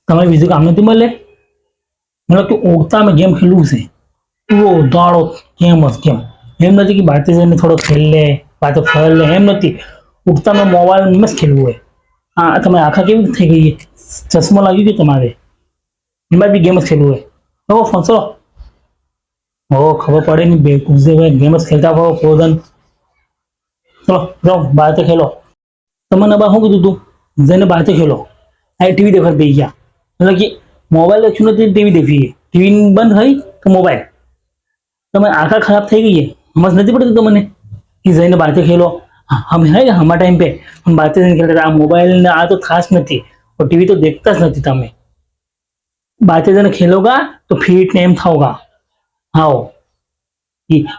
તમારે બીજું કામ નથી મળે? मतलब તું ઉગતા में गेम खेलવું છે, वो दाड़ो गेम જ गेम. એમ નથી કે બહારથી જઈને થોડો ખેલ લે, પાછો ફર લે, એમ નથી. ઉગતા में મોબાઈલ में જ ખેલવું હોય. હા, તમે આખા કેવી થઈ ગઈ? ચશ્મો લાગી ગયો તમારે? એમાં બી ગેમ જ ખેલવું હોય. ઓ ફોનસો હો ખબર પડે નહીં બે કુઝે હોય ગેમ જ ખેલતા હોય પોદન. ચલો જાઓ બહારથી ખેલો. તમને બા શું કીધું તું? જઈને બહારથી ખેલો. આ ટીવી દેખવા બેસી ગયા. मतलब कि मोबाइल अच्छी नहीं टीवी देखी है, टीवी बंद है तो मोबाइल. તમે આંખા ખરાબ થઈ ગઈ है, समझ नहीं पड़ती તમને कि જઈને બહારથી ખેલો. हम है हमारा टाइम पे हम બહારથી જઈને ખેલતા હતા. આ મોબાઈલ ને આ તો ખાસ નથી, और टीवी तो देखता જ નથી તમે. બહારથી જઈને ખેલોગા તો ફિટ ને એમ થાઓગા. हाँ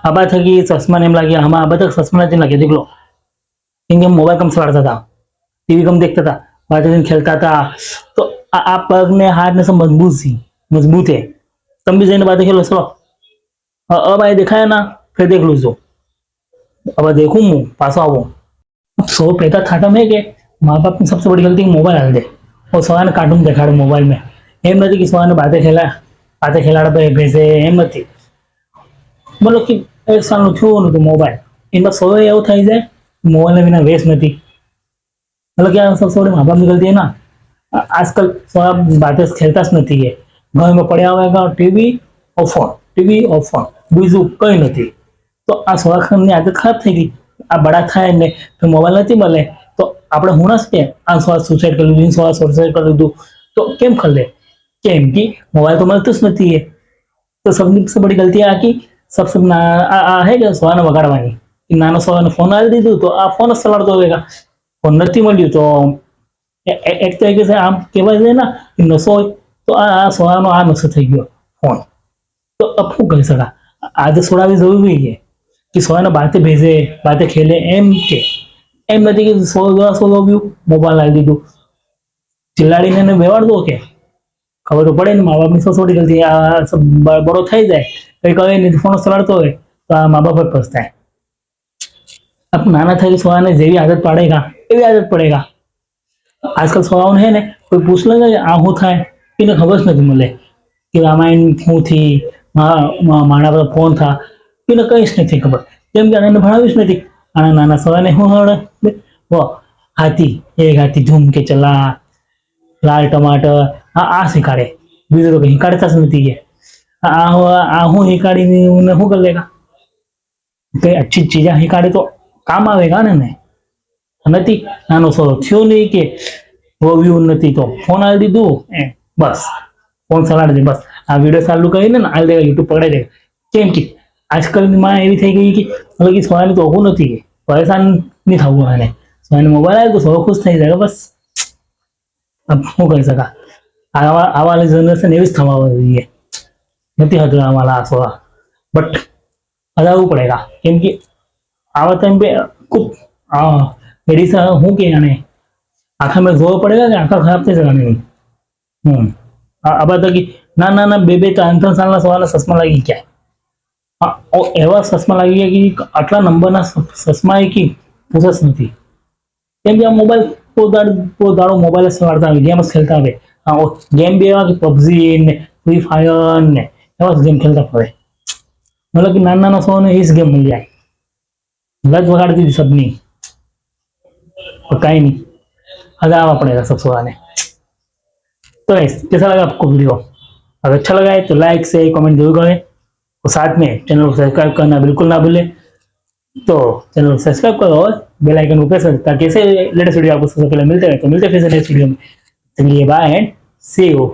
आबा थकी चश्मा ने लगे, हम आबा तक चश्मा नहीं लगे देख लो, क्योंकि हम मोबाइल कम चलाता था, टीवी कम देखता था, बाहर दिन खेलता था. तो आप पग ने हाथ ने सब मजबूत है. तुम भी जाने बातें खेलो. चलो अब आए देखा है ना, फिर देख लो जो अब देखूं मैं पासो आवो. अब सो पैदा था में के माँ बाप ने सबसे बड़ी गलती मोबाइल हाल दे और सवार ने कार्टून देखाड़े मोबाइल में. एम नहीं कि सवार ने बातें खेलाड़ा भेजे एम नहीं. मतलब कि एक साल थोड़ा मोबाइल इनमें सौ एवं थी जाए मोबाइल बिना वेस्ट नहीं. मतलब क्या सबसे बड़ी माँ बाप निकलती है ना. आजकल सब बातें खेलता नहीं है, घर में पड़ा होगा टीवी और फोन, टीवी और फोन, बीजू कई नहीं. तो आ सोखन की आदत खराब थी गई. आ बड़ा थाय ने फिर मोबाइल नहीं मिले तो આપણે હું કે આ સ્વાદ સુસાइड कर लीधું, સ્વાદ सुसाइड कर लीधું तो केम कर ले, केम कि मोबाइल तो मिलता જ નથી है. तो सबसे बड़ी गलती आ की सबसे है कि सोने वगाड़वानी. नानो सोने फोन आ दीधું तो आ फोन જ ચલાવતો હોવેगा. फोन નથી મળ્યું તો એક તરીકે से આમ કહેવાય છે ना कि નશો હોય તો આ સોવાનો આ નશો થઈ ગયો फोन. तो अब શું કરી શકા? આજે છોડાવી જરૂરી છે कि સોને બાતે ભેજે, બાતે ખેલે. એમ નથી કે સો મોબાઈલ લાવી દીધું ચિલ્લાડીને એને બેવાડતો કે ખબર તો પડે ને મા બાપની સૌથી ગલતી. આ બડો થઈ જાય કઈ કહે નહીં, ફોન ચલાડતો હોય તો આ મા બાપ જ પછતાય. अब नाना था कि सोने जेवी आदत पड़ेगा एवी आदत पड़ेगा. आजकल सोवाओं है ने कोई पूछ लेगा आ हूँ था इन्हें खबर नहीं मिले कि रामायण हूँ थी, माणा पर फोन था, इन्हें कहीं नहीं थी खबर. केम कि भणावीश नहीं. आना नाना सोने हूँ हड़े वो हाथी, एक हाथी झूम के चला, लाल टमाटर आ सिखाड़े, बीजो तो कहीं काढ़ता ज नहीं है. आ हूँ हिकाड़ी उन्हें हूँ कर लेगा. कई अच्छी चीजें हिकाड़े तो काम आवेगा ने नहीं. नानो सो थयो नहीं कि वो व्यू नहीं तो फोन आ दीधु बस फोन चलाड़ दे. बस आ वीडियो चालू करीने आ देगा, यूट्यूब पकड़े देगा. केम कि आजकल माँ एवी थी गई कि मतलब कि सोने तो ओघू नहीं, परेशान नहीं थवू. आने सोने मोबाइल आए तो सो खुश थी जाएगा बस. अब शू कर सका? आवा जनरेशन एवं थवा જોઈએ નથી હતું आवाला आ सोवा. बट हटावू पड़ेगा केम कि आवा टाइम पे खूब मेडिसिन हूँ कि आखा में जोर पड़ेगा कि आखा खराब थी जगह नहीं. अब तक कि ना ना ना बे 3 साल सवाल चश्मा लगी क्या. हाँ एवं चश्मा लगी गया कि आटला नंबर ना चश्मा है कि पूछस नहीं. केम कि मोबाइल दाड़ो मोबाइल चलाता है, गेम खेलता है. हाँ गेम भी एवं पबजी ने फ्री फायर ने एवं गेम खेलता पड़े. मतलब कि नाना ना सो ने इस गेम मिल जाए लत वगाड़ दी सबनी और कहीं नहीं हजावा पड़ेगा सब सोने. तो कैसा लगा आपको वीडियो? अगर अच्छा लगा है तो लाइक से कमेंट जरूर करें और साथ में चैनल को सब्सक्राइब करना बिल्कुल ना भूलें. तो चैनल को सब्सक्राइब करो और बेल आइकन को प्रेस करो ताकि ऐसे लेटेस्ट वीडियो आपको सबसे पहले मिलते रहे. तो मिलते हैं फिर से नेक्स्ट वीडियो में. चलिए बाय एंड सी यू.